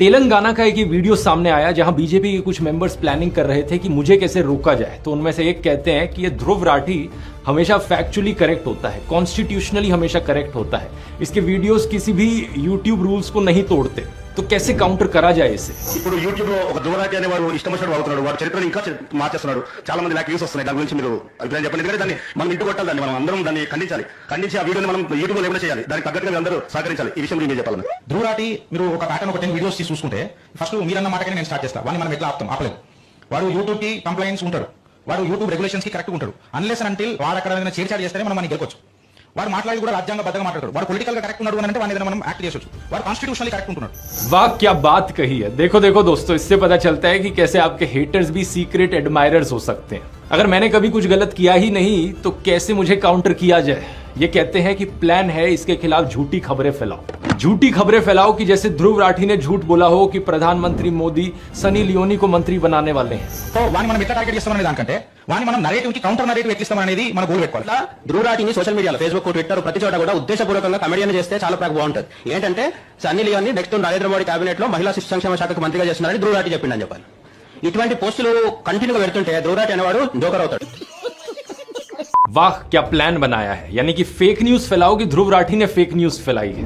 तेलंगाना का एक ये वीडियो सामने आया जहां बीजेपी के कुछ मेंबर्स प्लानिंग कर रहे थे कि मुझे कैसे रोका जाए। तो उनमें से एक कहते हैं कि ये ध्रुव राठी हमेशा फैक्चुअली करेक्ट होता है, कॉन्स्टिट्यूशनली हमेशा करेक्ट होता है, इसके वीडियोस किसी भी यूट्यूब रूल्स को नहीं तोड़ते। तो कैसे काउंटर करा जाए इसे? ఇప్పుడు యూట్యూబ్ లో ఒక ధ్రువరాటి అనే వాడు ఇష్టమొచ్చినట్టు వాడుతున్నాడు, వాడు చరిత్రను ఇంకా మార్చేస్తున్నాడు. చాలా మంది నాకు వ్యూస్ వస్తున్నాయి. దాని గురించి మీరు అభిప్రాయం చెప్పండి. ఎందుకంటే దాన్ని మనం ఇంటి కొట్టాలి, దాన్ని మనం అందరం దాన్ని ఖండించి ఆ వీడియోని మనం యూట్యూబ్ లో లేకుండా చేయాలి. దానికి తగ్గట్టుగా మీరు అందరూ సహకరించాలి. ఈ విషయం మీరు చెప్పాలి. ధ్రువరాటి మీరు ఒక ప్యాటర్న్ ఒక 10 వీడియోస్ చూసుకుంటే ఫస్ట్ మీరన్న మాటకి నేను స్టార్ట్ చేస్తాను. వాడిని మనం ఎట్లా ఆపలేము. వాడు యూట్యూబ్ కి కంప్లైంట్స్ ఉంటాడు, వాడు యూట్యూబ్ రెగ్యులేషన్స్ కి కరెక్ట్ ఉంటాడు. అన్లెస్ అండ్ అంటిల్ వాడు అక్కడ ఏదైనా చేర్చాడు చేస్తేనే మనం మనకి గెలవచ్చు. వాడు మాట్లాడి కూడా రాజ్యాంగబద్ధంగా మాట్లాడతాడు. వాడు పొలిటికల్ గా కరెక్ట్ ఉన్నాడు అంటే వాడిని ఏదైనా మనం యాక్ట్ చేయొచ్చు. వాడు కాన్స్టిట్యూషనली కరెక్ట్ ఉంటున్నాడు. वाह क्या बात कही है। देखो देखो दोस्तों, इससे पता चलता है कि कैसे आपके हेटर्स भी सीक्रेट एडमायरर्स हो सकते हैं। अगर मैंने कभी कुछ गलत किया ही नहीं तो कैसे मुझे काउंटर किया जाए। ये कहते हैं कि प्लान है इसके खिलाफ झूठी खबरें फैलाओ, झूठी खबरें फैलाओ कि जैसे ध्रुव राठी ने झूठ बोला हो कि प्रधानमंत्री मोदी सनी लियोनी को मंत्री बनाने वाले हैं। సో వాడిని మనం ఎట్లా టార్గెట్ చేస్తామనే దానికంటే వాడిని మనం నరేటివ్ కి కౌంటర్ నరేటివ్ ఎట్లిస్తాం అనేది మన గోల్ పెట్టుకోవాలి. ధ్రువరాటిని సోషల్ మీడియాలో ఫేస్బుక్, ట్విట్టర్ ప్రతి చోట కూడా ఉద్దేశపూర్వకంగా కమెడియన్ చేస్తే చాలా బాగుంటుంది. ఏంటంటే సన్నీ లియోని నెక్స్ట్ నరేంద్ర మోడీ కేబినెట్ లో మహిళా శిశు సంక్షేమ శాఖకు మంత్రిగా చేస్తున్నారని ధ్రువరాటి చెప్పిందని చెప్పాలి. ఇటువంటి పోస్టులు కంటిన్యూగా పెడుతుంటే ధ్రువరాటి అనేవాడు జోకర్ అవుతాడు. वाह क्या प्लान बनाया है, यानी कि फेक न्यूज फैलाओ कि ध्रुव राठी ने फेक न्यूज फैलाई है।